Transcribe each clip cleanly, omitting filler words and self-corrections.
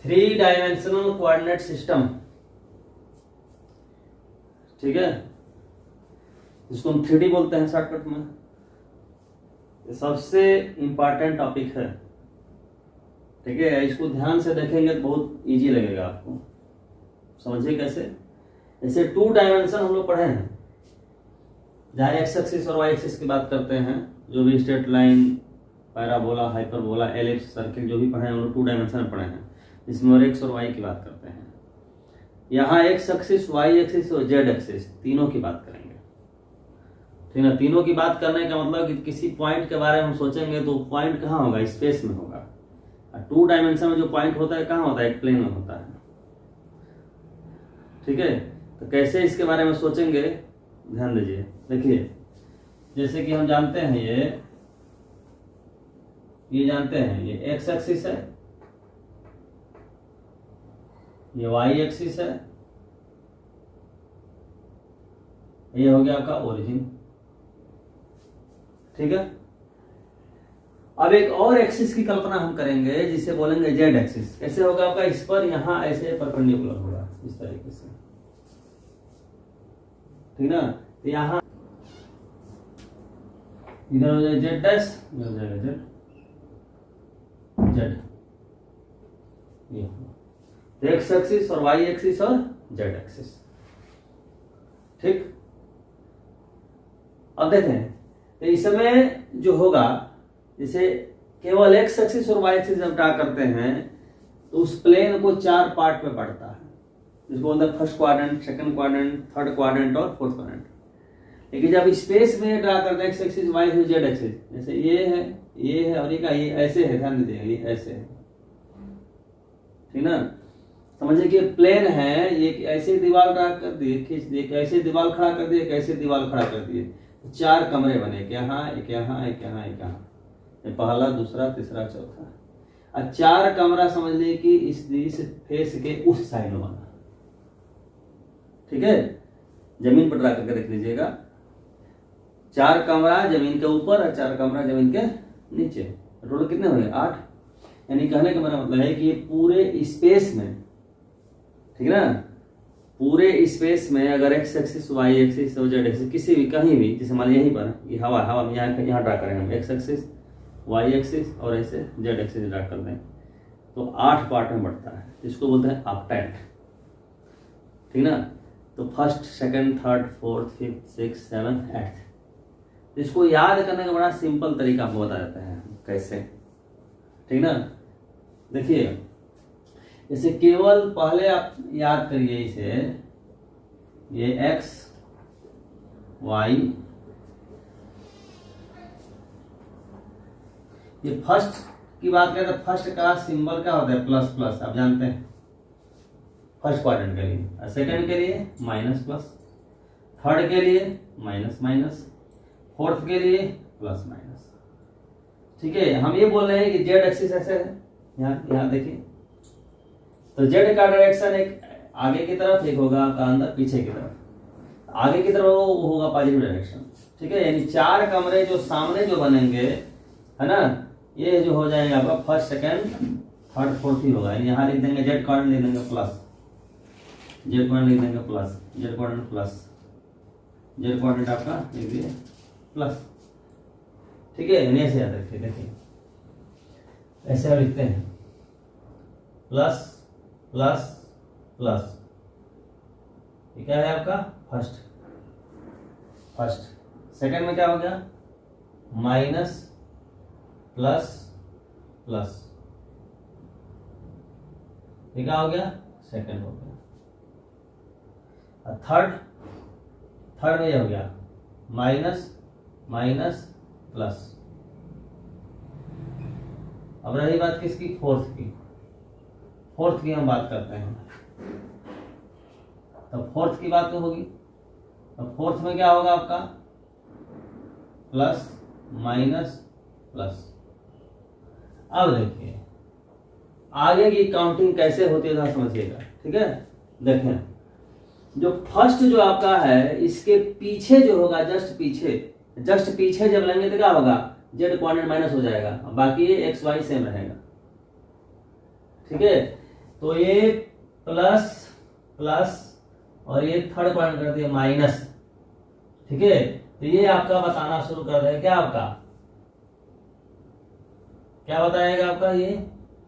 3 dimensional coordinate system, ठीक है, जिसको हम 3D बोलते हैं शॉर्टकट में। ये सबसे इंपॉर्टेंट टॉपिक है, ठीक है। इसको ध्यान से देखेंगे तो बहुत इजी लगेगा आपको। समझिए कैसे। जैसे 2 डायमेंशन हम लोग पढ़े हैं, जहाँ एक्स एक्सिस और वाई एक्सिस की बात करते हैं, जो भी straight line, parabola, hyperbola, ellipse, circle जो भी पढ़े हैं हम लोग 2 डायमेंशन में पढ़े हैं, जिसमें और एक्स और वाई की बात करते हैं। यहाँ एक्स एक्सिस, वाई एक्सिस और जेड एक्सिस तीनों की बात करेंगे, ठीक है। तीनों की बात करने का मतलब कि किसी पॉइंट के बारे में हम सोचेंगे तो पॉइंट कहाँ होगा, स्पेस में होगा। 2 डायमेंशन में जो पॉइंट होता है कहाँ होता है, एक प्लेन में होता है, ठीक है। तो कैसे इसके बारे में सोचेंगे, ध्यान दीजिए। देखिए, जैसे कि हम जानते हैं ये जानते हैं ये एक्स एक्सिस है, ये वाई एक्सिस है, ये हो गया आपका ओरिजिन, ठीक है। अब एक और एक्सिस की कल्पना हम करेंगे जिसे बोलेंगे जेड एक्सिस। कैसे होगा आपका, इस पर यहां ऐसे परपेंडिकुलर होगा, इस तरीके से, ठीक ना। तो यहां इधर हो जाएगा जेड डैश, इधर हो जाएगा जेड जेड, ये तो एक्स एक्सिस और वाई एक्सिस और जेड एक्सिस, ठीक। अब देखें तो इसमें जो होगा, जैसे केवल एक्स एक्सिस और वाई एक्सिस जब ड्रा करते हैं तो उस प्लेन को 4 पार्ट में बांटता है, जिसको बोलते हैं first quadrant, second quadrant, third quadrant और फोर्थ क्वाड्रेंट। लेकिन जब स्पेस में ड्रा करते हैं X axis, Y axis, Z axis, जैसे ये है और ये ऐसे है, ध्यान दीजिए, ये ऐसे है, ठीक ना। समझिए कि प्लेन है, ये ऐसे दीवार ड्रा कर दिए, खींच दिए, ऐसे दीवार खड़ा कर दिए, कैसे दीवार खड़ा कर दिए, 4 कमरे बने, एक यहाँ, एक यहाँ, एक यहाँ, एक यहाँ, पहला, दूसरा, तीसरा, चौथा। और 4 कमरा समझ लीजिए कि इस फेस के उस साइड में बना, ठीक है। जमीन पर ड्रा करके देख लीजिएगा, 4 कमरा जमीन के ऊपर और 4 कमरा जमीन के नीचे। टोटल कितने हुए, 8। यानी कहने का मेरा मतलब है कि ये पूरे स्पेस में, ठीक है ना, पूरे स्पेस में अगर एक्स एक्सिस, वाई एक्सिस और जेड एक्सिस किसी भी कहीं भी, जैसे मान यहीं पर ये हवा में यहाँ ड्रा करें हम, एक्स एक्सिस, वाई एक्सिस और ऐसे जेड एक्सिस ड्रा कर दें तो 8 पार्ट में बढ़ता है, जिसको बोलते हैं ऑक्टेट, ठीक ना। तो first, second, third, fourth, fifth, six, seventh, 8th। इसको याद करने का बड़ा सिंपल तरीका आपको बता देते हैं कैसे, ठीक ना। देखिए, जैसे केवल पहले आप याद करिए इसे, ये एक्स, वाई, ये फर्स्ट की बात करें तो फर्स्ट का सिंबल क्या होता है, प्लस प्लस, आप जानते हैं, फर्स्ट क्वाड्रेंट के लिए। और सेकंड के लिए माइनस प्लस, थर्ड के लिए माइनस माइनस, फोर्थ के लिए प्लस माइनस, ठीक है। हम ये बोल रहे हैं कि जेड एक्सिस ऐसे है, यहाँ देखिए, तो जेड का डायरेक्शन एक आगे की तरफ, एक होगा आपका अंदर पीछे की तरफ। आगे की तरफ वो होगा पॉजिटिव डायरेक्शन, ठीक है। यानी 4 कमरे जो सामने जो बनेंगे, है ना, ये जो हो जाएगा आपका फर्स्ट, सेकंड, थर्ड, फोर्थ ही होगा। यानी यहाँ लिख देंगे जेड कोऑर्डिनेट, लिख देंगे प्लस, जेड कोऑर्डिनेट लिख देंगे plus, Z coordinate plus, Z coordinate आपका लिख दिए प्लस, ठीक है। यानी ऐसे याद रखिए, देखिए ऐसे हम लिखते हैं, प्लस प्लस प्लस, ये क्या है आपका फर्स्ट, सेकंड में क्या हो गया, माइनस प्लस प्लस, ये क्या हो गया, सेकंड हो गया। और थर्ड में ये हो गया माइनस माइनस प्लस। अब रही बात किसकी, फोर्थ की हम बात करते हैं, तो फोर्थ की बात तो होगी, तो फोर्थ में क्या होगा आपका, प्लस माइनस प्लस। अब देखिए आगे की काउंटिंग कैसे होती है, समझिएगा, ठीक है। देखें, जो फर्स्ट जो आपका है, इसके पीछे जो होगा, जस्ट पीछे जब लेंगे तो क्या होगा, जेड कोऑर्डिनेट माइनस हो जाएगा, बाकी ये एक्स वाई सेम रहेगा, ठीक है। तो ये प्लस प्लस और ये थर्ड क्वाड्रेंट कर दिया माइनस। ठीक है, तो ये आपका बताना शुरू कर रहे हैं क्या, आपका क्या बताएगा, आपका ये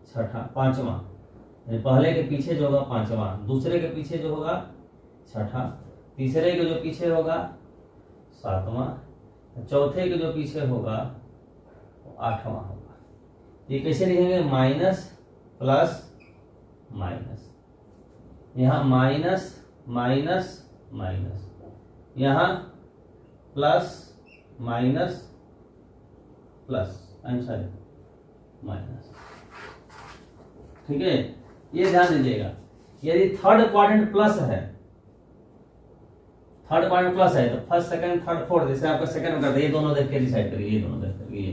छठा पांचवा, पहले के पीछे जो होगा पांचवा, दूसरे के पीछे जो होगा छठा, तीसरे के जो पीछे होगा सातवां, चौथे के जो पीछे होगा वो आठवां होगा। ये कैसे लिखेंगे, माइनस प्लस माइनस, यहां माइनस माइनस माइनस, यहां plus minus plus answer minus. ठीक है, ये ध्यान दीजिएगा, यदि थर्ड क्वाड्रेंट प्लस है, थर्ड क्वाड्रेंट प्लस है तो फर्स्ट सेकंड थर्ड फोर्थ, जैसे आपका सेकंड में करते, ये दोनों देख के डिसाइड करिए, ये दोनों देख करिए,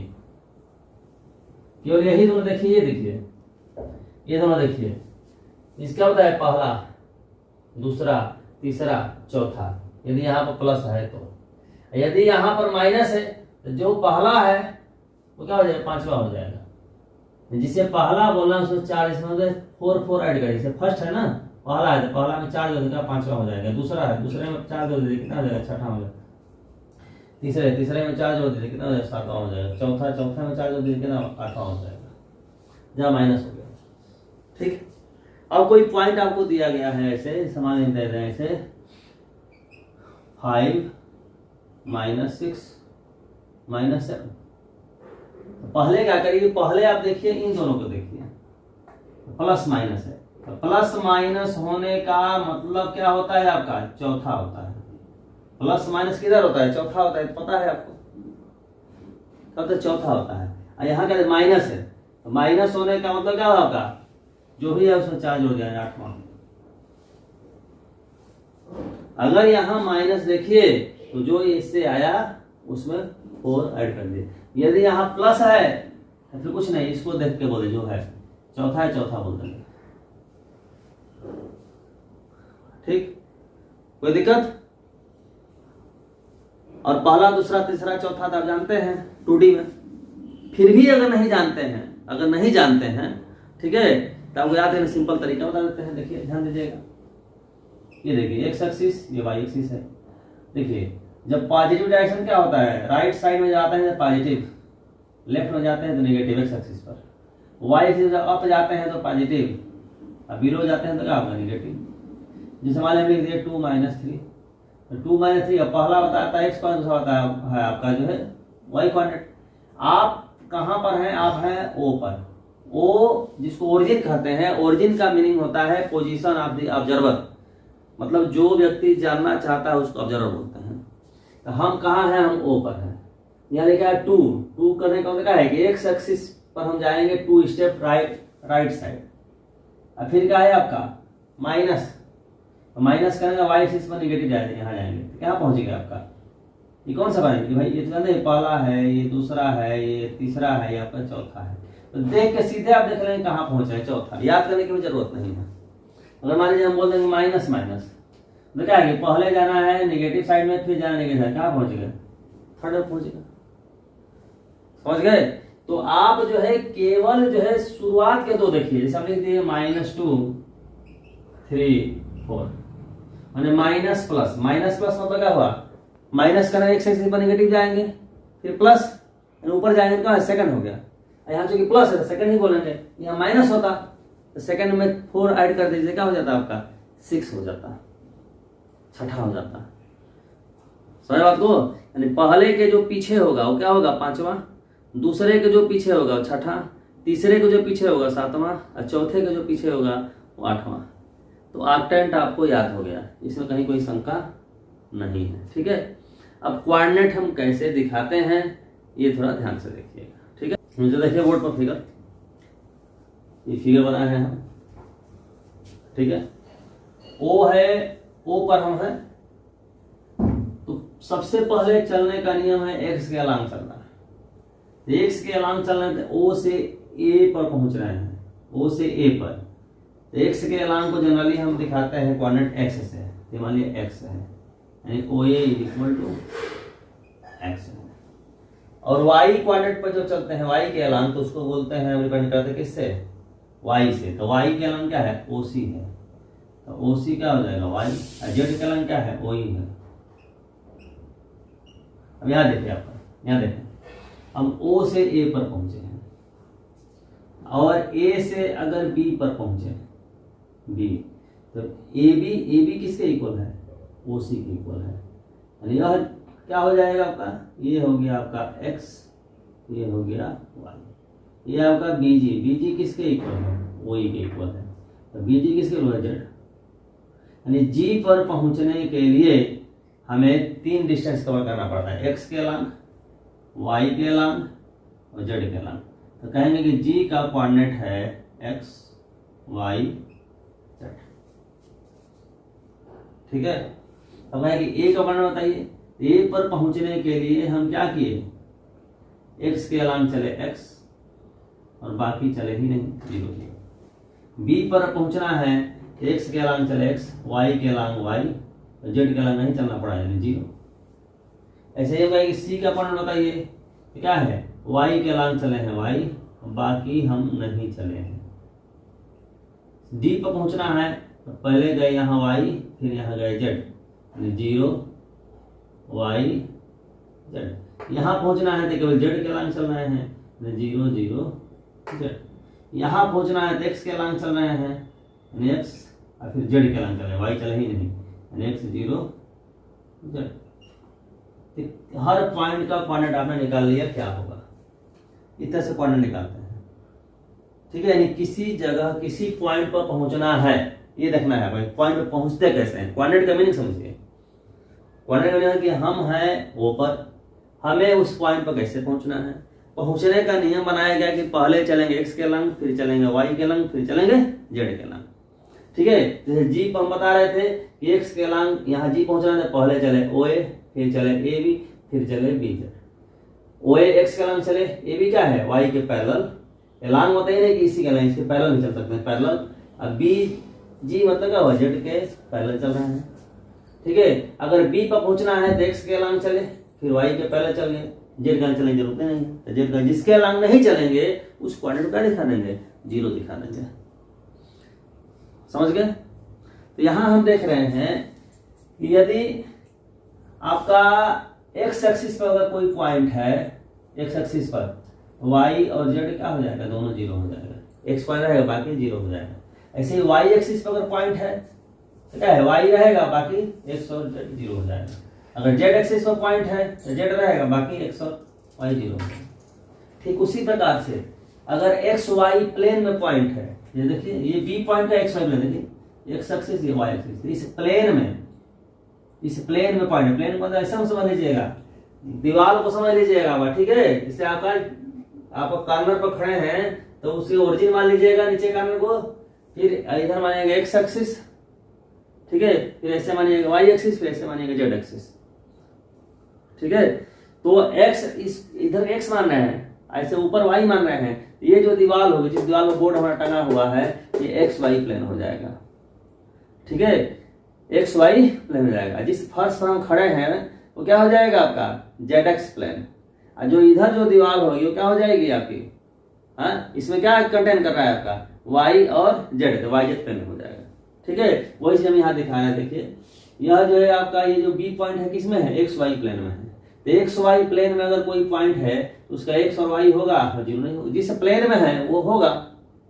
केवल यही दोनों देखिए, ये देखिए, ये दोनों देखिए, इसका होता है पहला, दूसरा, तीसरा, चौथा। यदि यहाँ पर प्लस है तो, यदि यहाँ पर माइनस है तो जो पहला है वो क्या हो जाएगा, पांचवा हो जाएगा। जिसे पहला बोलना उसमें 4, इसमें 4 ऐड करिए। जैसे फर्स्ट है ना, पहला है तो पहला में 4 जोड़ देगा, पांचवा हो जाएगा। दूसरा है, दूसरे में 4 जोड़ दीजिए, कितना हो जाएगा, छठा हो जाएगा। तीसरे में 4 जोड़ दीजिए, कितना हो जाएगा, सातवां हो जाएगा। चौथे में 4 जोड़ दीजिए, कितना, आठवां हो जाएगा, जहाँ माइनस हो गया। ठीक, अब कोई पॉइंट आपको दिया गया है, ऐसे समान दे रहे हैं, ऐसे 5 -6 -7। पहले क्या करिए, पहले आप देखिए इन दोनों को देखिए, प्लस माइनस है, तो प्लस माइनस होने का मतलब क्या होता है, आपका चौथा होता है। प्लस माइनस किधर होता है, चौथा होता है, पता है आपको, तब तो चौथा होता है। और यहाँ का माइनस है, तो माइनस होने का मतलब क्या होगा, जो भी है उसमें 4 जोड़ दिया, आठवां। अगर यहाँ माइनस देखिए तो जो इससे आया उसमें 4 ऐड कर दिए। यदि यहाँ प्लस है तो फिर कुछ नहीं, इसको देख के बोले, जो है चौथा है, चौथा बोल देंगे। ठीक, कोई दिक्कत। और पहला, दूसरा, तीसरा, चौथा तो आप जानते हैं 2D में। फिर भी अगर नहीं जानते हैं, ठीक है, तो आपको याद है, सिंपल तरीका बता देते हैं। देखिए, ध्यान दीजिएगा, ये देखिए एक्स एक्सिस, ये वाई एक्सिस है। देखिए, जब पॉजिटिव डायरेक्शन क्या होता है, राइट साइड में जाते हैं पॉजिटिव, लेफ्ट में जाते हैं तो नेगेटिव एक्स एक्सिस पर। वाई एक्सिस जब अप जाते हैं तो पॉजिटिव, अब बिलो जाते हैं तो क्या होगा, नेगेटिव। जैसे मान लिख दिए 2 -3, तो 2 -3 अब पहला बताता है एक्स क्वाड्रेंट, दूसरा होता है आपका जो है वाई क्वाड्रेंट। आप कहाँ पर हैं, आप हैं ओ पर। ओ जिसको ओरिजिन कहते हैं, ओरिजिन का मीनिंग होता है पोजीशन ऑफ द ऑब्जर्वर, मतलब जो व्यक्ति जानना चाहता है उसको ऑब्जर्वर बोलते हैं। तो हम कहाँ हैं, हम ओ पर हैं। यहाँ लिखा है 2 करने का मतलब क्या है कि एक्स एक्सिस पर हम जाएंगे 2 स्टेप राइट साइड। और फिर क्या है आपका माइनस करने का वाई एक्सिस पर नेगेटिव जाएंगे, यहाँ जाएंगे तो क्या पहुंचेगा आपका, ये कौन सा बनेगा भाई, ये तो नहीं, पहला है, ये दूसरा है, ये तीसरा है, यहाँ पर चौथा है। तो देख के सीधे आप देख लेंगे कहाँ पहुंचा है, चौथा। याद करने की भी जरूरत नहीं है। अगर मान लीजिए हम बोल देंगे माइनस तो क्या है, पहले जाना है नेगेटिव साइड में, फिर जाना नेगेटिव साइड, कहाँ पहुंच गए, थर्ड में पहुंचेगा। समझ गए। तो आप जो है केवल जो है शुरुआत के 2 देखिए, जैसे आप लिख दिए -2 3 4, माने माइनस प्लस मतलब क्या हुआ, माइनस करना एक्स एक्सिस पर नेगेटिव जाएंगे, फिर प्लस ऊपर जाएंगे तो सेकंड हो गया। यहाँ चूंकि प्लस है तो सेकंड ही बोलेंगे, यहाँ माइनस होता तो सेकंड में 4 ऐड कर दीजिए, क्या हो जाता आपका 6 हो जाता, छठा हो जाता। समझ बात को, यानी पहले के जो पीछे होगा वो क्या होगा, पांचवा, दूसरे के जो पीछे होगा वो छठा, तीसरे के जो पीछे होगा सातवां, और चौथे के जो पीछे होगा वो आठवां। तो ऑक्टेंट आपको याद हो गया, इसमें कहीं कोई शंका नहीं है। ठीक है, अब कोऑर्डिनेट हम कैसे दिखाते हैं ये थोड़ा ध्यान से देखिएगा। ठीक है, मुझे देखिए बोर्ड पर फिगर, ये फिगर बनाए हैं हम। ठीक है, ओ है, ओ पर हम हैं, तो सबसे पहले चलने का नियम है एक्स के अलांग चलना। एक्स के अलांग चलना, ओ से ए पर पहुंच रहे हैं, ओ से ए पर। तो एक्स के अलांग को जनरली हम दिखाते हैं कोऑर्डिनेट एक्स से। ये मान लिया एक्स है, यानी ओ ए इक्वल टू एक्स है। और वाई कोऑर्डिनेट पर जो चलते हैं, वाई के अलांग, तो उसको बोलते हैं, हम रिप्रेजेंट करते हैं किससे, वाई से, तो वाई का लंब क्या है, ओसी है, तो ओसी क्या हो जाएगा वाई, और जेड का लंब क्या है, ओई है। अब यहाँ देखिए आपका, यहाँ देखिए हम ओ से ए पर पहुंचे हैं और ए से अगर बी पर पहुंचे, बी, तो ए बी किसके इक्वल है, ओसी के इक्वल है। यानी यह क्या हो जाएगा आपका, ये हो गया आपका एक्स, ये हो गया वाई, ये आपका बीजी किसके इक्वल है, ओई के इक्वल है, तो बीजी किसके इक्वल है, जेड। यानी जी पर पहुंचने के लिए हमें 3 डिस्टेंस कवर करना पड़ता है, एक्स के लंब, वाई के लंब और जेड के लंब। तो कहेंगे कि जी का कोऑर्डिनेट है एक्स वाई जेड, ठीक है। अब है कि ए का वर्णन बताइए, ए पर पहुंचने के लिए हम क्या किए, एक्स के अलांग चले एक्स और बाकी चले ही नहीं, 0। बी पर पहुंचना है, एक्स के अलांग चले एक्स, वाई के अलांग वाई, जेड के अलांग नहीं चलना पड़ा, यानी 0। ऐसे ही होगा कि सी का वर्णन बताइए, क्या है, वाई के अलांग चले हैं वाई, बाकी हम नहीं चले हैं। डी पर पहुंचना है, तो पहले गए यहाँ वाई, फिर यहाँ गए जेड, 0 वाई जेड। यहाँ पहुंचना है तो केवल जेड के लाइन चल रहे हैं, 0 0 जेड। यहाँ पहुंचना है तो एक्स के लाइन चल रहे हैं, एक्स, और फिर जेड के लाइन चल रहे हैं, वाई चले ही नहीं, एक्स 0 जेड। हर पॉइंट का कोऑर्डिनेट आपने निकाल लिया, क्या होगा, इस तरह से कोऑर्डिनेट निकालते हैं, ठीक है। यानी किसी जगह किसी पॉइंट पर पहुंचना है, ये देखना है भाई पॉइंट पर पहुंचते कैसे हैं। कोऑर्डिनेट का मीनिंग समझिए, कोऑर्डिनेट का मीनिंग कि हम हैं वो पर, हमें उस पॉइंट पर कैसे पहुंचना है। पहुंचने का नियम बनाया गया कि पहले चलेंगे एक्स के लंग, फिर चलेंगे वाई के लंग, फिर चलेंगे जेड के लंग, ठीक है। जैसे जी पर हम बता रहे थे कि एक्स के लंग, यहाँ जी पहुंचना है, पहले चले ओ ए, फिर चले ए बी, फिर चले बी जेड। ओ ए एक्स के लंग चले, ए बी क्या है, वाई के पैरेलल, एलांग होता ही नहीं कि इसी के लाइन, इसके पैरेलल नहीं चल सकते हैं, पैरेलल। अब बी जी मतलब क्या हुआ, जेड के पैरेलल चल रहे हैं, ठीक है। अगर बी पर पहुंचना है तो एक्स के लाइन चले, फिर वाई के पैरेलल चल गए, जेड का चलने की जरूरत नहीं है, तो जेड का जिसके लाइन नहीं चलेंगे उस कोऑर्डिनेट का दिखा देंगे, 0 दिखा देंगे, समझ गए। तो यहां हम देख रहे हैं कि यदि आपका एक्स एक्सिस पर अगर कोई पॉइंट है, एक्स एक्सिस पर y और z क्या हो जाएगा, दोनों 0 हो जाएगा, x पॉइंट रहेगा बाकी 0 हो जाएगा। ऐसे ही y एक्सिस पर अगर पॉइंट है तो क्या है, y रहेगा बाकी x और z 0 हो जाएगा। अगर z एक्सिस पर पॉइंट है तो z रहेगा बाकी x और y 0 हो जाएगा। ठीक उसी प्रकार से अगर x y प्लेन में पॉइंट है, ये देखिए ये b पॉइंट का x y प्लेन, देखिए x एक्सिस ये y एक्सिस, इस प्लेन में पॉइंट है। प्लेन को ऐसा समझ लीजिएगा, दीवार को समझ लीजिएगा, ठीक है। इससे आप कॉर्नर पर खड़े हैं तो उसके ओरिजिन मान लीजिएगा नीचे कॉर्नर को, फिर इधर मानिएगा एक्स एक्सिस, ठीक है, फिर ऐसे मानिएगा वाई एक्सिस, फिर ऐसे मानिएगा जेड एक्सिस, ठीक है। तो एक्स इधर एक्स मान रहे हैं, ऐसे ऊपर वाई मान रहे हैं, ये जो दीवार होगी, जिस दीवार पर बोर्ड हमारा टंगा हुआ है, ये एक्स वाई प्लेन हो जाएगा, ठीक है, एक्स वाई प्लेन हो जाएगा। जिस फर्श पर हम खड़े हैं वो क्या हो जाएगा आपका, जेड एक्स प्लेन। और जो इधर जो दीवार होगी वो क्या हो जाएगी आपकी, हाँ, इसमें क्या कंटेन कर रहा है आपका, वाई और जेड, तो वाई जेड प्लेन हो जाएगा, ठीक है। वही से हम यहाँ दिखाया, देखिए यह जो है आपका, ये जो बी पॉइंट है किसमें है, एक्स वाई प्लेन में है। तो एक्स वाई प्लेन में अगर कोई पॉइंट है तो उसका एक्स और वाई होगा, 0 नहीं होगा, जिस प्लेन में है वो होगा,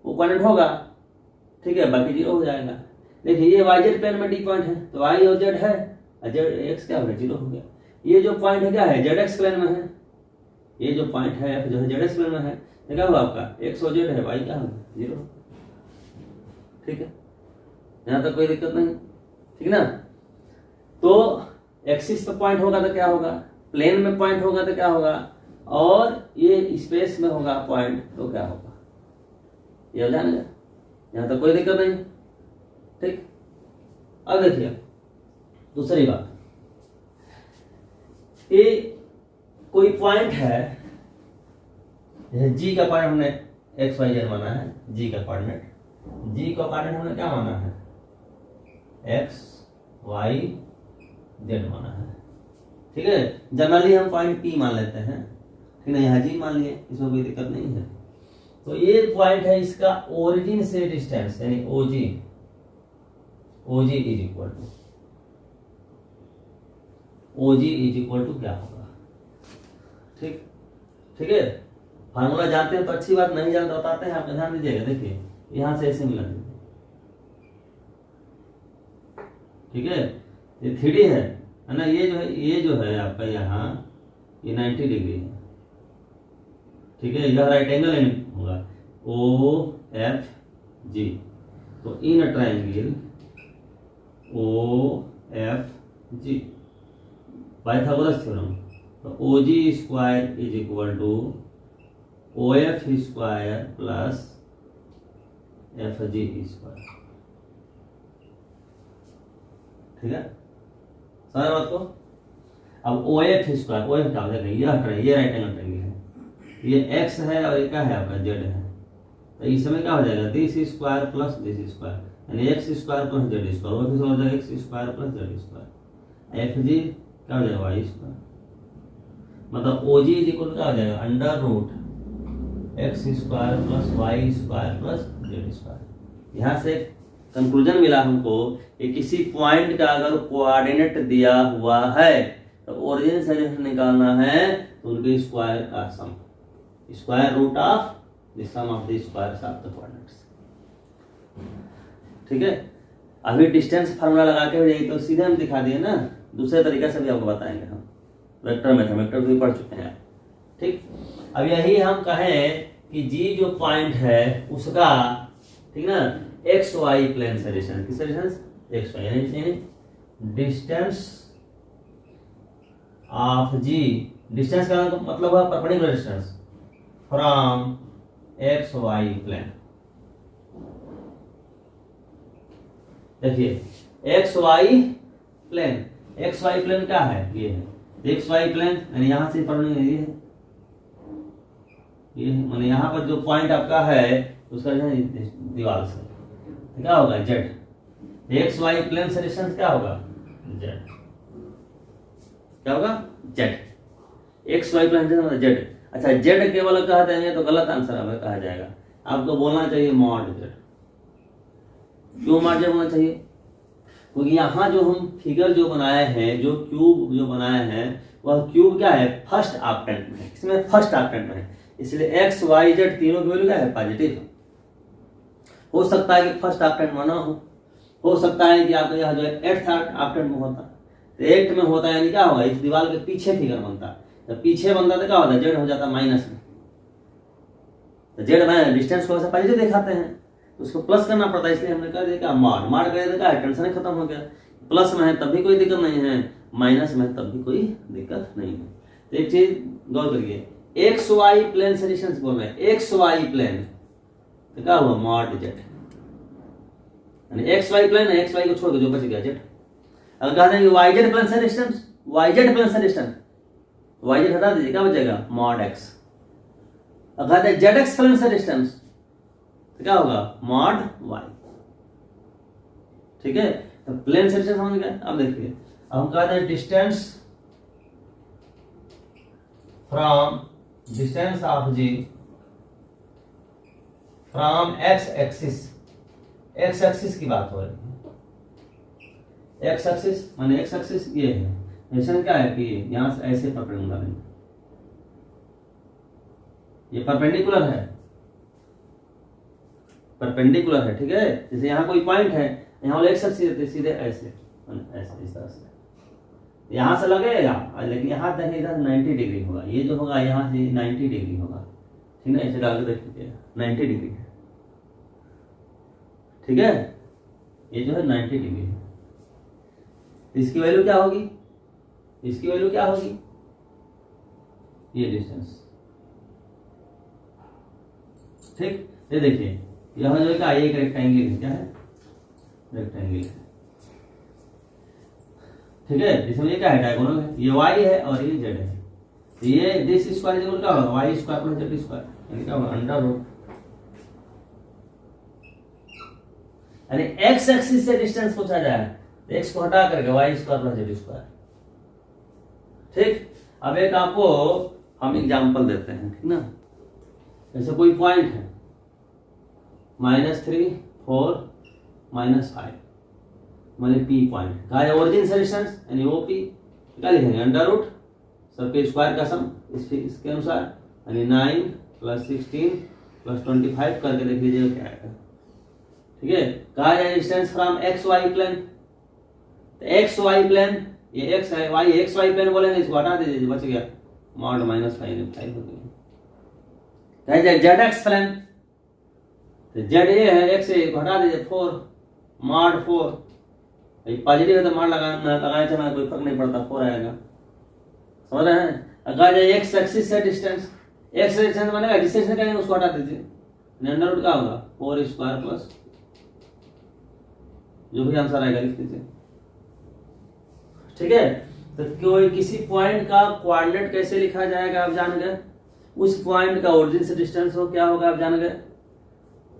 वो पॉइंट होगा, ठीक है, बाकी 0 हो जाएगा। देखिए ये वाई जेड प्लेन में डी पॉइंट है, तो वाई और जेड है, जेड एक्स क्या हो गया, 0 हो गया। ये जो पॉइंट है क्या है, जेड एक्स प्लेन में है, ये जो पॉइंट है जो है जेड एक्स प्लेन में है, तो क्या हुआ आपका एक्स और जेड है, वाई क्या होगा, 0, ठीक है। यहां तक कोई दिक्कत नहीं, ठीक ना। तो एक्सिस पे पॉइंट होगा तो क्या होगा, प्लेन में पॉइंट होगा तो क्या होगा, और ये स्पेस में होगा पॉइंट तो क्या होगा, ये हो जाएगा। यहां तक कोई दिक्कत नहीं, ठीक। अब देखिए दूसरी बात, ये कोई पॉइंट है, जी का पॉइंट हमने एक्स वाई जेड माना है, जी का कोऑर्डिनेट, जी का कोऑर्डिनेट हमने क्या माना है, एक्स वाई जेड माना है, ठीक है। जनरली हम पॉइंट पी मान लेते हैं, ठीक है, यहाँ जी मान लिए, इसमें कोई दिक्कत नहीं है। तो ये पॉइंट है इसका ओरिजिन से डिस्टेंस यानी OG, OG is equal to, OG is equal to क्या होगा, ठीक ठीक है। फार्मूला जानते हैं तो अच्छी बात, नहीं जानते बताते हैं, आप ध्यान दीजिएगा। देखिए यहां से ऐसे मिला दीजिए, ठीक है। ये 3D है ना, ये जो है आपका यहाँ ये 90 डिग्री है, ठीक है। यह राइट एंगल होगा ओ एफ जी। तो in triangle O F G Pythagoras theorem, तो O G square is equal to O F square plus F G square, ठीक है। समझ बात को। अब O F square, O F क्या होगा, ये राइट एंगल ट्रायंगल है, ये एक्स है और ये क्या है आपका जेड है। तो इस समय क्या हो जाएगा, this square plus this square यानी X square plus Z square, वो फिर हो जाएगा X square plus Z square, F G क्या हो जाएगा वाई स्क्वायर। मतलब ओ जी इज इक्वल क्या हो जाएगा, under root x square plus Y square plus Z square. यहाँ से कंक्लूजन मिला हमको कि किसी पॉइंट का अगर कोऑर्डिनेट दिया हुआ है तो ओरिजिन से निकालना है तो उनके स्क्वायर का sum, square root of the sum of the squares of the coordinates, ठीक है। अभी डिस्टेंस फार्मूला लगा के हो जाएगी तो सीधे हम दिखा दिए ना, दूसरे तरीके से भी आपको बताएंगे हम, वेक्टर में वेक्टर भी पढ़ चुके हैं, ठीक। अब यही हम कहें कि जी जो पॉइंट है उसका, ठीक ना, एक्स वाई प्लेन से डिस्टेंस, किसका डिस्टेंस, एक्स वाई यानी डिस्टेंस ऑफ जी, डिस्टेंस का मतलब हुआ perpendicular distance from X Y plane. देखिए X Y plane, X Y plane क्या है, ये है एक्स वाई प्लेन यानी यहां से परपेंडिकुलर ये है, ये माने यहाँ पर जो पॉइंट आपका है उसका दीवार से क्या होगा, जेड। एक्स वाई प्लेन से डिस्टेंस क्या होगा, जेड, क्या होगा, जेड। एक्स वाई प्लेन से जेड। अच्छा जेड केवल कह देंगे तो गलत आंसर हमें कहा जाएगा, आपको बोलना चाहिए मॉड जेड। क्यों मॉड जेड होना चाहिए, क्योंकि यहाँ जो हम फिगर जो बनाए हैं, जो क्यूब जो बनाए हैं, वह क्यूब क्या है, फर्स्ट ऑक्टेंट में है, इसमें फर्स्ट ऑक्टेंट में है, इसलिए एक्स वाई जेड तीनों की वैल्यू क्या है, पॉजिटिव। हो सकता है कि फर्स्ट ऑक्टेंट में ना हो सकता है कि आपका यह जो है एट्थ ऑक्टेंट में होता है, तो एट्थ में होता है यानी क्या होगा, इस दीवार के पीछे फिगर बनता है, जब पीछे बनता तो क्या होता है, जेड हो जाता है माइनस में, तो जेड में डिस्टेंस को पॉजिटिव दिखाते हैं, तो उसको प्लस करना पड़ता है, इसलिए हमने कह दिया मॉड, मॉड कर दिया, टेंशन खत्म हो गया। प्लस में है तब भी कोई दिक्कत नहीं है, माइनस में तब भी कोई दिक्कत नहीं है। तो एक चीज गौर करिए, एक्स वाई प्लेन से डिस्टेंस बोल रहे हैं, एक्स वाई प्लेन तो क्या हुआ, मॉड जेड, यानी एक्स वाई प्लेन है, एक्स वाई को छोड़ के जो बच गया जेड। अगर कहते हैं वाई जेड प्लेन से डिस्टेंस, वाई जेड प्लेन से डिस्टेंस, वाई जेड हटा दीजिए, क्या बचेगा, मॉड एक्स। अगर कहते हैं जेड एक्स प्लेन से डिस्टेंस तो क्या होगा, मॉड वाई, ठीक है। तो प्लेन से डिस्टेंस समझ गए। अब देखिए, अब हम कहते हैं distance from distance of G from X axis, X axis की बात हो रही है, एक्स एक्सिस माने एक्स एक्सिस ये है, निशान क्या है कि यहां से ऐसे परपेंडिकुलर है, ये परपेंडिकुलर है, परपेंडिकुलर है, ठीक है। जैसे यहाँ कोई पॉइंट है, यहाँ वाले एक्स एक्सिस रहते सीधे ऐसे ऐसे इस तरह से यहां से लगेगा, लेकिन यहाँ देखिए इधर 90 डिग्री होगा, ये जो होगा यहाँ से 90 डिग्री होगा, ठीक है। इसे डाल के देखिए 90 डिग्री है, ठीक है, ये जो है 90 डिग्री है। इसकी वैल्यू क्या होगी, इसकी वैल्यू क्या होगी, ये डिस्टेंस, ठीक। ये देखिए यह जो क्या, एक रेक्टेंगल है, क्या है, रेक्टेंगल है, ठीक है। इसमें ये क्या है, डायगोनल है, ये y है और ये z है, तो ये दिस स्क्वायर इक्वल क्या होगा, y square plus z square, यानी क्या होगा, अंडर रूट, यानी x एक्सिस से डिस्टेंस पूछा जाए तो x को हटा करके y square plus z square, ठीक। अब एक आपको हम एग्जांपल देते हैं, ठीक ना। जैसे कोई पॉइंट है, -3 4 -5 माने पी पॉइंट कहा है ओरिजिन से डिस्टेंस यानी ओपी क्या लिखेंगे अंडर रूट सबके स्क्वायर का सम इसके अनुसार यानी 9 + 16 + 25 करके देख लीजिए क्या आएगा। ठीक है, कहा जाए distance from X Y plane, तो एक्स वाई प्लेन ये एक्स है वाई एक्स वाई प्लेन बोलेंगे इसको हटा दीजिए बच गया mod -5 हो गया। कहा जाए जेड एक्स प्लेन, तो जेड ये है एक्स है हटा दीजिए 4 mod 4 पॉजिटिव है तो mod लगाए चलना कोई फर्क नहीं पड़ता 4 आएगा, समझ रहे हैं। अगर जाए एक्स एक्सिस से डिस्टेंस एक्स डिस्टेंस बनेगा डिस्टेंस से करेंगे उसको हटा दीजिए अंडर रूट क्या होगा 4² प्लस जो भी आंसर आएगा लिख दीजिए। ठीक है, तो कोई किसी पॉइंट का कोऑर्डिनेट कैसे लिखा जाएगा आप जान गए, उस पॉइंट का ओरिजिन से डिस्टेंस हो क्या होगा आप जान गए,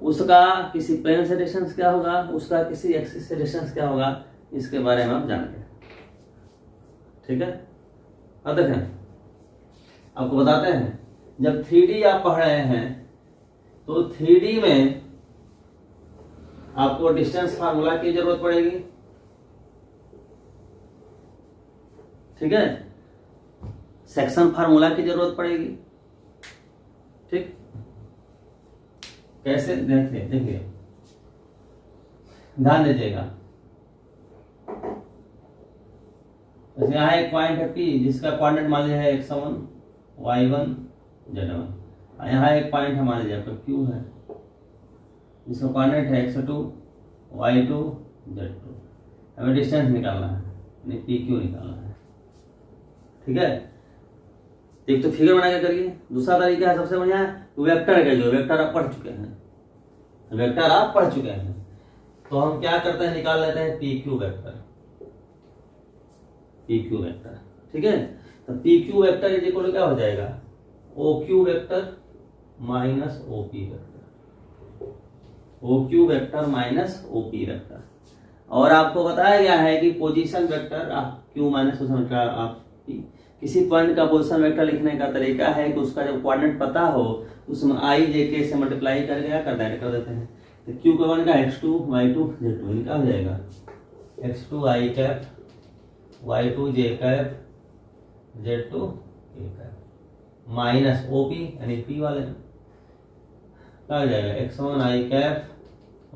उसका किसी प्लेन से डिस्टेंस क्या होगा, उसका किसी एक्सिस से डिस्टेंस क्या होगा, इसके बारे में आप जान गए। ठीक है, अब देखें आपको बताते हैं जब 3D आप पढ़ रहे हैं तो 3D में आपको डिस्टेंस फार्मूला की जरूरत पड़ेगी। ठीक है, सेक्शन फार्मूला की जरूरत पड़ेगी। ठीक, कैसे देखिए ध्यान दीजिएगा, जैसे यहाँ एक पॉइंट है P जिसका कोऑर्डिनेट मान लीजिए है x1 y1 z1, यहाँ एक पॉइंट है मान लीजिए आपका Q है जिसका कोऑर्डिनेट है x2 y2 z2, हमें डिस्टेंस निकालना है यानी PQ निकालना है। ठीक है, एक तो फिगर बना के करिए, दूसरा तरीका है सबसे बढ़िया वेक्टर का, जो वेक्टर आप पढ़ चुके हैं, वेक्टर आप पढ़ चुके हैं तो हम क्या करते हैं निकाल लेते हैं PQ वेक्टर, PQ वेक्टर। ठीक है, तो PQ vector is equal to क्या हो जाएगा OQ vector minus OP vector, OQ vector minus OP vector. और आपको बताया गया है कि पोजीशन वेक्टर आप Q माइनस आप किसी पॉइंट का पोजीशन वेक्टर लिखने का तरीका है कि उसका जब कोऑर्डिनेट पता हो उसमें I J K से मल्टीप्लाई करके क्या करते हैं कर देते हैं, तो Q का वन का x2 y2 z2 इनका हो जाएगा x2 i cap y2 j cap z2 k cap minus OP यानी P वाले क्या हो जाएगा x1 i cap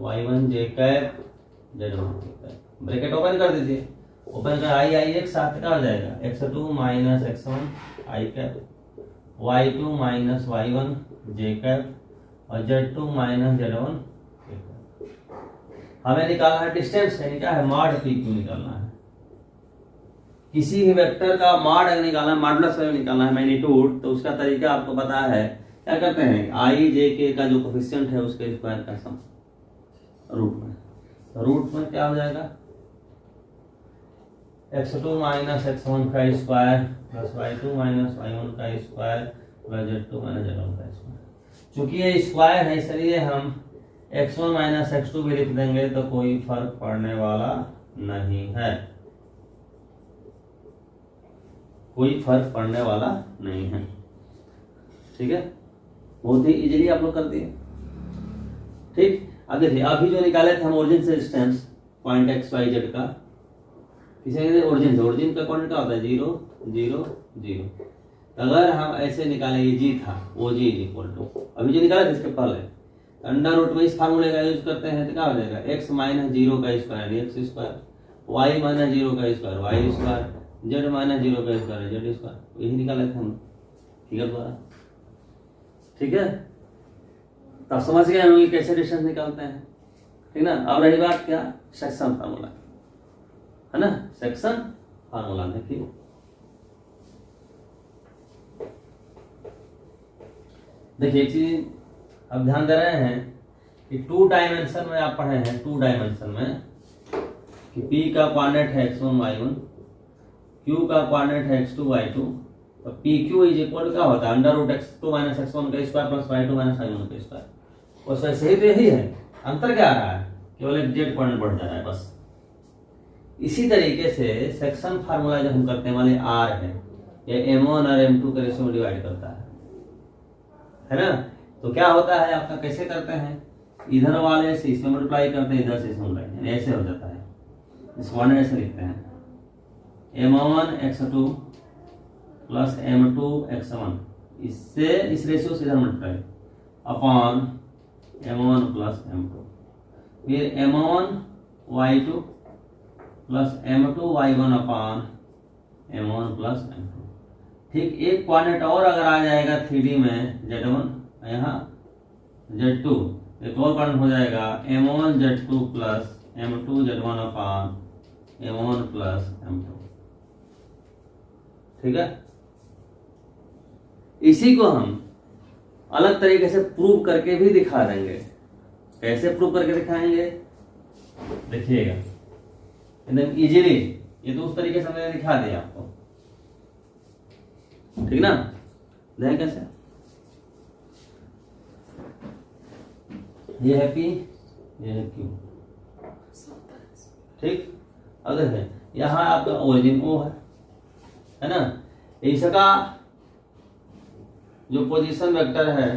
y1 j cap z1 k cap, bracket open कर दीजिए, ओपन कर i एक साथ क्या हो जाएगा x2 minus x1 i cap y2 minus y1 j cap और z2 minus z1 k cap. हमें निकालना है डिस्टेंस यानी क्या है मॉड PQ निकालना है, किसी भी वेक्टर का मॉड निकालना है, मॉडुलस वैल्यू निकालना है मैग्नीट्यूड, तो उसका तरीका आपको पता है क्या करते हैं I J K का जो कोफिशिएंट है उसके स्क्वायर का सम रूट में, तो रूट में क्या हो जाएगा x2 माइनस x1 का square plus y2 minus y1 का square plus z2 minus z1 का स्क्वायर। चूंकि ये स्क्वायर है इसलिए हम x1 माइनस x2 भी लिख देंगे तो कोई फर्क पड़ने वाला नहीं है, कोई फर्क पड़ने वाला नहीं है। ठीक है, बहुत ही इजीली आप लोग कर दिए। ठीक, अब देखिए अभी जो निकाले थे हम ओरिजिन से distance point X Y Z का, किसी ओरिजिन से, ओरिजिन का कोऑर्डिनेट क्या होता है 0 0 0। अगर हम ऐसे निकाले ये जी था ओ जी इज इक्वल टू अभी जो निकाला था इसके पहले अंडर रूट में इस फार्मूले का यूज करते हैं तो क्या हो जाएगा x माइनस 0 का square x square y minus 0 का square y square z minus 0 का स्क्वायर z स्क्वायर, यही निकाले थे हम फिगर द्वारा। ठीक है, तब समझ गए हम ये कैसे डिस्टेंस निकालते हैं। ठीक ना, अब रही बात क्या सेक्शन फार्मूला है ना, सेक्शन फार्मूला देखिए देखिए एक चीज अब ध्यान दे रहे हैं कि 2 डायमेंशन में आप पढ़े हैं, 2 डायमेंशन में कि P का कोऑर्डिनेट है x1 y1, Q का कोऑर्डिनेट है x2 y2, तो PQ इज इक्वल क्या होता है under root x2 minus x1 का square plus y2 minus y1 का स्क्वायर। और वैसे ही तो यही है, अंतर क्या आ रहा है केवल एक z कोऑर्डिनेट बढ़ जा रहा है बस। इसी तरीके से सेक्शन फार्मूला जो हम करते हैं वाले R है ये m1 और m2 के रेशियो में डिवाइड करता है ना, तो क्या होता है आपका कैसे करते हैं इधर वाले से इसमें मल्टीप्लाई करते हैं, इधर से इसमें मल्टीप्लाई, यानी ऐसे हो जाता है। इस कोऑर्डिनेट ऐसे लिखते हैं m1 x2 plus m2 x1, इससे इस रेशियो से इधर multiply upon m1 plus m2, फिर m1 y2 plus m2 y1 upon m1 plus m2। ठीक, एक कोऑर्डिनेट और अगर आ जाएगा 3D में z1, यहाँ z2, एक और कोऑर्डिनेट हो जाएगा m1 z2 plus m2 z1 upon m1 plus m2। ठीक है, इसी को हम अलग तरीके से प्रूव करके भी दिखा देंगे। कैसे प्रूव करके दिखाएंगे देखिएगा एकदम इजीली। ये तो उस तरीके से मैंने दिखा दिया आपको, ठीक ना। देखें कैसे, ये है P, ये है Q। ठीक, अब देखें यहाँ आपका ओरिजिन O है ना। इसका जो पोजीशन वेक्टर है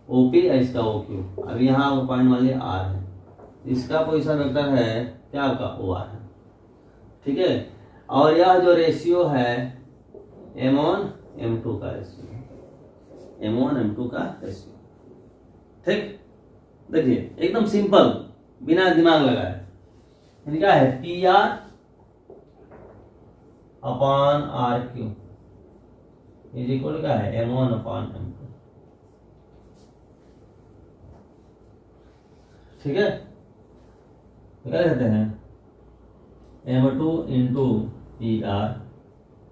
OP है, इसका OQ। अब यहाँ पॉइंट वाले R है, इसका पोजीशन वेक्टर है क्या आपका OR है। ठीक है, और यह जो रेशियो है m1 m2 का रेशियो है, m1 m2 का रेशियो। ठीक, देखिए एकदम सिंपल, बिना दिमाग लगाए। क्या है PR upon RQ is equal क्या है m1 अपॉन m2। ठीक है, क्या कहते हैं m2 into PR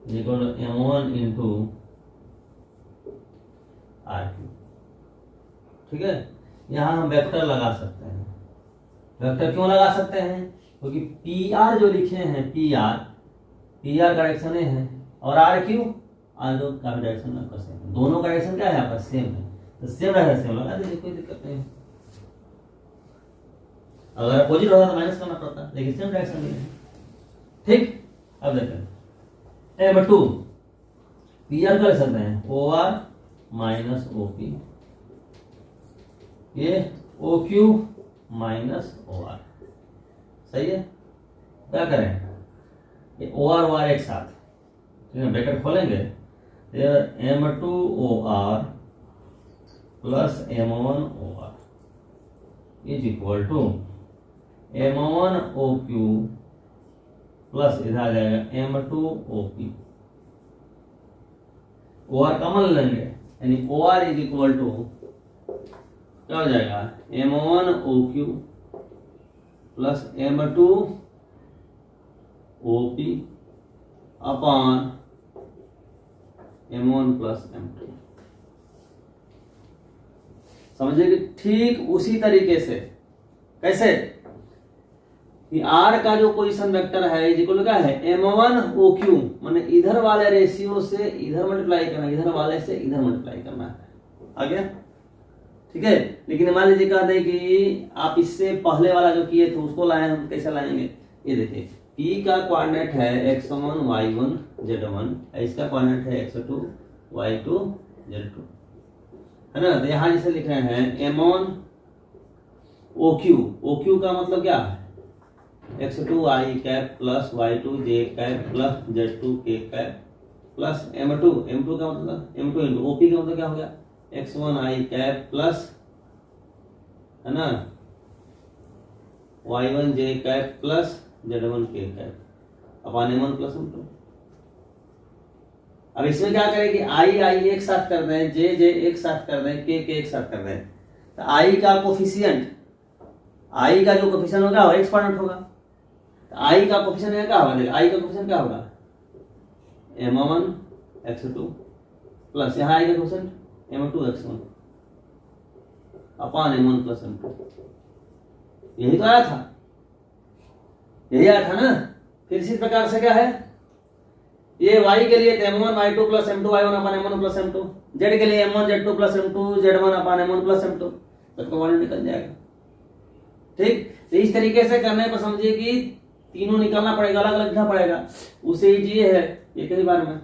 is equal m1 into RQ। ठीक है, यहाँ हम वेक्टर लगा सकते हैं। वेक्टर क्यों लगा सकते हैं? क्योंकि PR जो लिखे हैं PR का डायरेक्शन है और RQ दो का डायरेक्शन आपका सेम है। दोनों का डायरेक्शन क्या है आपका सेम है, तो सेम डायरेक्शन सेम लगा दीजिए, कोई दिक्कत नहीं। अगर अपोजिट होता तो माइनस करना पड़ता, लेकिन सेम डायरेक्शन में है। ठीक, अब देखते हैं m2 PR कर सकते हैं OR माइनस OP, ये OQ माइनस OR। सही है, क्या करें ये OR एक साथ, ठीक है, ब्रैकेट खोलेंगे m2 OR plus m1 OR is equal to m1 OQ plus इधर आ जाएगा m2 OP। OR कॉमन लेंगे, यानी OR इज इक्वल टू क्या हो जाएगा m1 OQ plus m2 OP upon m1 plus m2। समझे कि ठीक उसी तरीके से कैसे कि R का जो पोजीशन वेक्टर है इज इक्वल क्या है m1 OQ, माने इधर वाले रेशियो से इधर मल्टीप्लाई करना, इधर वाले से इधर मल्टीप्लाई करना है। आ गया, ठीक है। लेकिन मान लीजिए कहते हैं कि आप इससे पहले वाला जो किए थे उसको लाए, हम कैसे लाएंगे? ये देखिए P का कोऑर्डिनेट है x1 y1 z1, इसका कोऑर्डिनेट है x2 y2 z2, है ना। तो यहाँ जैसे लिख रहे हैं m1 OQ का मतलब क्या है x2 i cap plus y2 j cap plus z2 k cap plus m2 का मतलब m2 इंटू OP का मतलब क्या हो गया x1 i कैप प्लस, है ना, y1 j cap plus z1 k cap upon m1 plus m2। अब इसमें क्या करें कि i एक साथ कर दें, j एक साथ कर दें, k एक साथ कर दें। तो i का कोफिशिएंट, i का जो कोफिशिएंट होगा वो एक्सपोनेंट होगा। तो i का कोफिशिएंट क्या होगा? देखिए i का कोफिशिएंट क्या होगा m1 x2 प्लस यहाँ i का coefficient m2 x1 upon m1 plus m2। यही तो आया था, यही आया था ना। फिर इसी प्रकार से क्या है ये y के लिए m1 y2 plus m2 y1 upon m1 plus m2, z के लिए m1 z2 plus m2 z1 upon m1 plus m2, तब तो वॉल्यूम निकल जाएगा। ठीक, तो इस तरीके से करने पर समझिए कि तीनों निकालना पड़ेगा, अलग अलग लिखना पड़ेगा, उसे ये है एक ही बार में।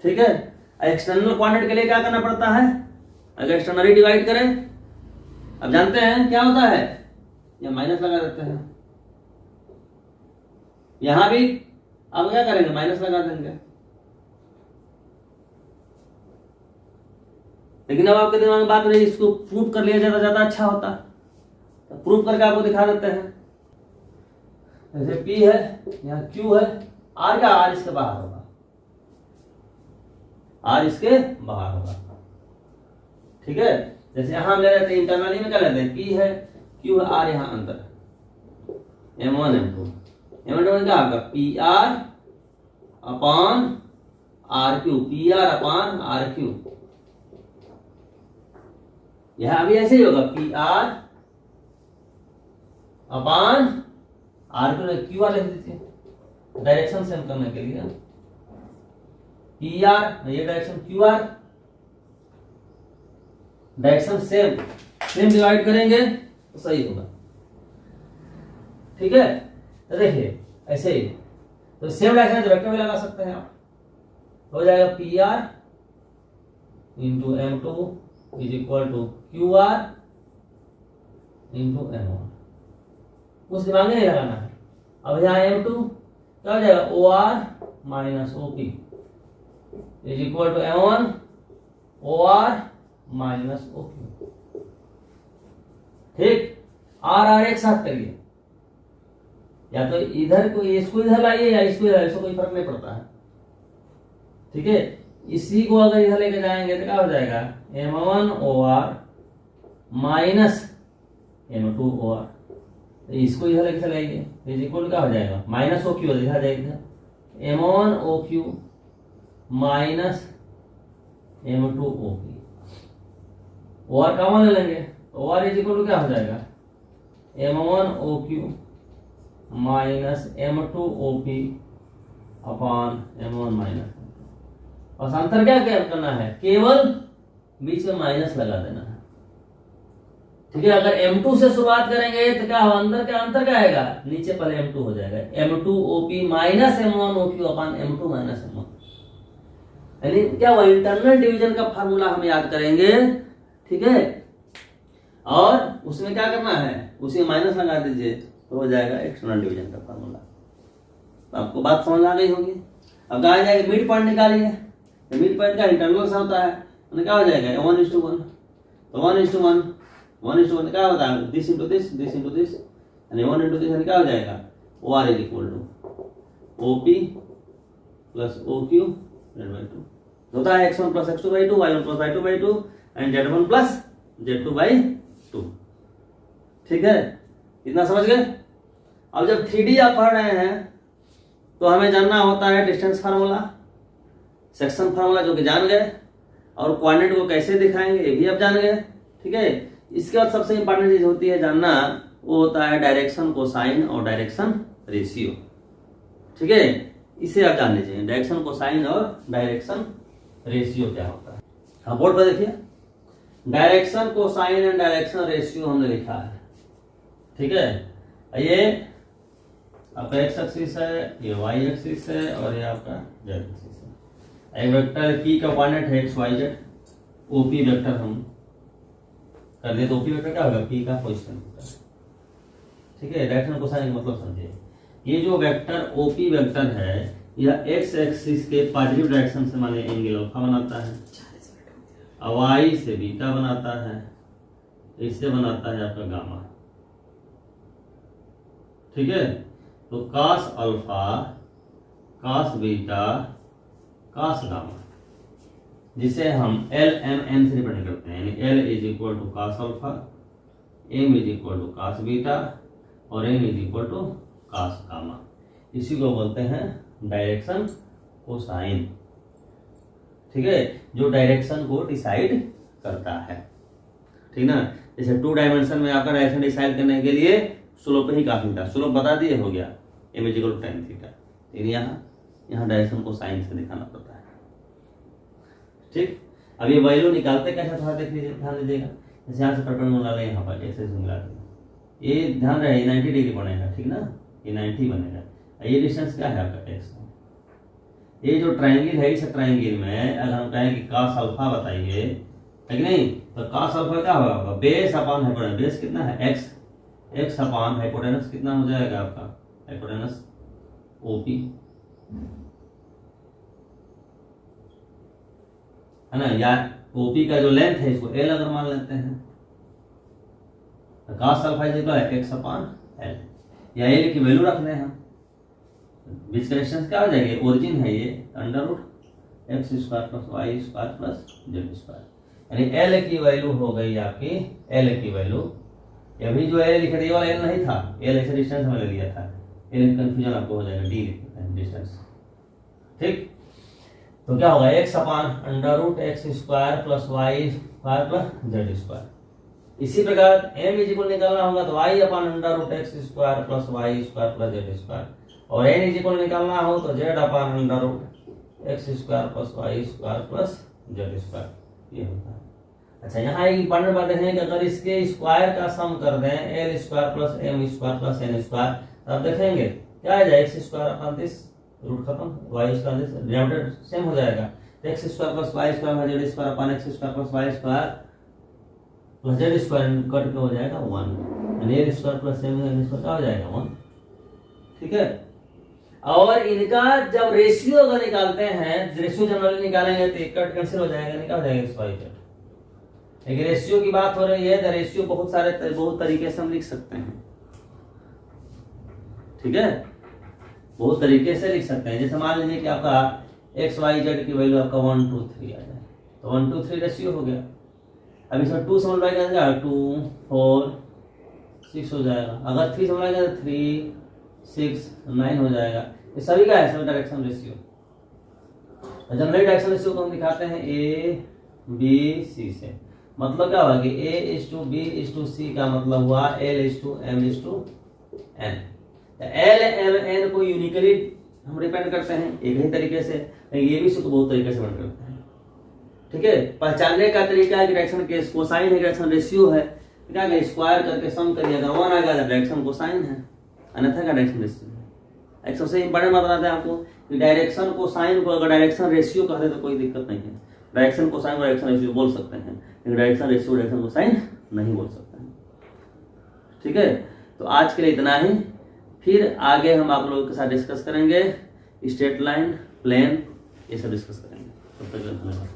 ठीक है, एक्सटर्नल क्वांटिटी के लिए क्या करना पड़ता है? अगर एक्सटर्नली डिवाइड करें, अब जानते हैं क्या होता है, या माइनस लगा देते हैं, यहां भी अब क्या करेंगे, माइनस लगा देंगे। लेकिन अब आपके दिमाग में बात रही, इसको प्रूफ कर लिया जाता ज्यादा अच्छा होता, तो प्रूफ करके आपको दिखा देते हैं। जैसे P है, यहाँ Q है, R का R इसके बाहर होगा, R इसके बाहर होगा, ठीक है। जैसे यहां हम ले लेते हैं इंटरनली में क्या लेते हैं, P है, Q है, R यहाँ अंदर, M1 M2 क्या होगा, PR upon RQ, PR upon RQ, यह अभी ऐसे ही होगा, PR अपॉन RQ, QR लिख दीजिए डायरेक्शन सेम करने के लिए, PR ये direction, QR direction same divide करेंगे तो सही होगा, ठीक है। तो देखिए ऐसे ही, तो सेम डायरेक्शन वेक्टर में लगा सकते हैं आप, हो जाएगा PR into M2 is equal to QR into M1, उस दिमाग में नहीं लगाना है। अब यहाँ M2 क्या हो जाएगा, OR minus OP is equal to M1 OR minus OQ, ठीक। R एक साथ करिए, या तो इधर को इसको इधर लाइए या इसको इधर, इसको कोई फर्क नहीं पड़ता है, ठीक है। इसी को अगर इधर लेके जाएंगे तो क्या हो जाएगा, M1 OR minus M2 OR, तो इसको इधर लेके चलाइए, इज इक्वल क्या हो जाएगा, माइनस OQ इधर जाएगा, M1 OQ minus M2 OP, OR common ले लेंगे, OR इज इक्वल क्या हो जाएगा, M1 OQ minus M2 OP upon M1 minus, और अंतर क्या करना है, केवल बीच में माइनस लगा देना है, ठीक है। अगर M2 से शुरुआत करेंगे तो क्या होगा, अंदर का अंतर क्या आएगा, नीचे पहले M2 हो जाएगा, M2 OP minus M1 OQ upon M2 minus M1, यानी क्या हुआ, इंटरनल डिवीजन का फार्मूला हम याद करेंगे, ठीक है। और उसमें क्या करना है, उसी माइनस लगा दीजिए तो हो जाएगा एक्सटर्नल डिवीजन का फार्मूला। तो आपको बात समझ आ गई होगी। अब कहा जाएगा मिड पॉइंट निकालिए, तो मिड पॉइंट का इंटरनल सा होता है, तो क्या हो जाएगा 1:1, तो 1:1 1:1 क्या होता है, दिस इंटू दिस यानी 1 इंटू दिस, यानी क्या हो जाएगा, OR is equal to OP plus OQ divided by 2 होता है, x1 plus x2 by 2, y1 plus y2 by 2 and z1 plus z2 by 2, ठीक है। इतना समझ गए। अब जब 3D आप पढ़ रहे हैं तो हमें जानना होता है डिस्टेंस फार्मूला, सेक्शन फार्मूला जो कि जान गए, और कोऑर्डिनेट को कैसे दिखाएंगे ये भी आप जान गए, ठीक है। इसके बाद सबसे इंपॉर्टेंट चीज होती है जानना, वो होता है डायरेक्शन कोसाइन और डायरेक्शन रेशियो, ठीक है। इसे आप जान लीजिए, डायरेक्शन कोसाइन और डायरेक्शन रेशियो क्या होता है। हाँ बोर्ड पर देखिए, direction cosine and direction ratio हमने लिखा है, ठीक है। ये आपका एक्स एक्सिस है, ये वाई एक्सिस है, और ये आपका जेड एक्सिस है। एक वेक्टर पी का कोऑर्डिनेट है X Y Z, OP vector हम कर दे तो ओपी वेक्टर क्या होगा, पी का पोजीशन वेक्टर, ठीक है। डायरेक्शन कोसाइन का मतलब समझिए, ये जो वेक्टर ओपी वेक्टर है यह एक्स एक्सिस के पॉजिटिव डायरेक्शन से माने एंगल अल्फा बनाता है, वाई से बीटा बनाता है, इससे बनाता है आपका गामा, ठीक है। तो cos alpha, cos beta, cos gamma, जिसे हम L M N से रिप्रेजेंट करते हैं, यानी L is equal to cos alpha, M is equal to cos beta और N is equal to cos gamma. इसी को बोलते हैं डायरेक्शन कोसाइन, ठीक है, जो डायरेक्शन को डिसाइड करता है, ठीक ना। जैसे 2 डायमेंशन में आपका डायरेक्शन डिसाइड करने के लिए स्लोप ही काफी था, स्लोप बता दिए हो गया, m is equal to tan theta, लेकिन यहाँ डायरेक्शन को साइन से दिखाना पड़ता है, ठीक। अब ये वैल्यू निकालते कैसे थोड़ा देख लीजिए, ध्यान दीजिएगा। जैसे यहाँ से परपेंडिकुलर है, यहाँ पर ऐसे मिला दिया, ये ध्यान रहे 90 डिग्री बनेगा, ठीक ना, ये 90 बनेगा। ये डिस्टेंस क्या है आपका x, ये जो ट्रायंगल है, इस ट्रायंगल में अगर हम कहें कि cos अल्फा बताइए है कि नहीं? तो cos अल्फा क्या होगा? Base upon hypotenuse. बेस कितना है? x अपॉन हाइपोटेनस कितना हो जाएगा आपका? हाइपोटेनस ओपी, है ना? या ओपी का जो लेंथ है इसको एल अगर मान लेते हैं तो cos अल्फा इज इक्वल है x अपॉन एल, या एल की वैल्यू रखने हैं हम। बीच का डिस्टेंस क्या हो जाएगी? ओरिजिन है ये, under root x square plus Y square plus Z square, यानी एल की वैल्यू हो गई आपकी, एल की वैल्यू, अभी जो एल लिखा था ये वाला एल नहीं था, एल ऐसे डिस्टेंस में ले लिया था, एल कंफ्यूजन आपको हो जाएगा, डी डिस्टेंस। ठीक, तो क्या होगा? X upon under root x square plus Y square plus Z square. इसी प्रकार एम इज इक्वल निकालना होगा तो y upon under root x square plus Y square plus Z square, और एन इज इक्वल निकालना हो तो z upon under root x square plus Y square plus Z square, ये होता है। अच्छा, यहाँ एक इंपॉर्टेंट बात है कि अगर इसके स्क्वायर का सम कर दें L square plus M square plus N square, तब देखेंगे क्या आ जाएगा? X square upon this, root खत्म, Y square this, denominator same हो जाएगा, तो X square plus Y square Z square upon X square plus Y square plus Z square cut के हो जाएगा 1, यानी L square plus M square क्या हो जाएगा? 1। ठीक है, और इनका जब रेशियो अगर निकालते हैं, रेशियो जनरली निकालेंगे तो कट कैंसिल हो जाएगा, निकाल जाएगा एक्स वाई जेड। लेकिन रेशियो की बात हो रही है तो रेशियो बहुत तरीके से हम लिख सकते हैं। ठीक है, बहुत तरीके से लिख सकते हैं। जैसे मान लीजिए कि आपका एक्स वाई जेड की वैल्यू आपका 1 2 3 आ जाए, तो 1 2 3 रेशियो हो गया। अब इसमें 2 से मल्टीप्लाई कर जाएगा 2 4 6 हो जाएगा, अगर 3 से मल्टीप्लाई करें 3 6 9 हो जाएगा। ये सभी का है, सभी direction ratio. General direction ratio को हम दिखाते हैं ए बी सी से। मतलब क्या हुआ कि A:B:C का मतलब हुआ L:M:N। L M N को यूनिकली हम रिप्रेजेंट करते हैं एक ही तरीके से, ये भी इसको बहुत तरीके से रिप्रेजेंट करते हैं। ठीक है, पहचानने का तरीका है कि डायरेक्शन के कोसाइन है, डायरेक्शन रेशियो है, क्या है स्क्वायर करके सम करिए, अगर 1 आ गया तो डायरेक्शन कोसाइन है, अन्यथा का डायरेक्शन रेशियो है। एक सबसे इंपॉर्टेंट बात बताते हैं आपको कि डायरेक्शन कोसाइन को अगर डायरेक्शन रेशियो कहते तो कोई दिक्कत नहीं है, डायरेक्शन कोसाइन को डायरेक्शन रेशियो बोल सकते हैं, लेकिन डायरेक्शन रेशियो डायरेक्शन कोसाइन नहीं बोल सकते हैं। ठीक है, तो आज के लिए इतना ही, फिर आगे हम आप लोगों के साथ डिस्कस करेंगे स्ट्रेट लाइन, प्लेन, ये सब डिस्कस करेंगे। तब तक धन्यवाद।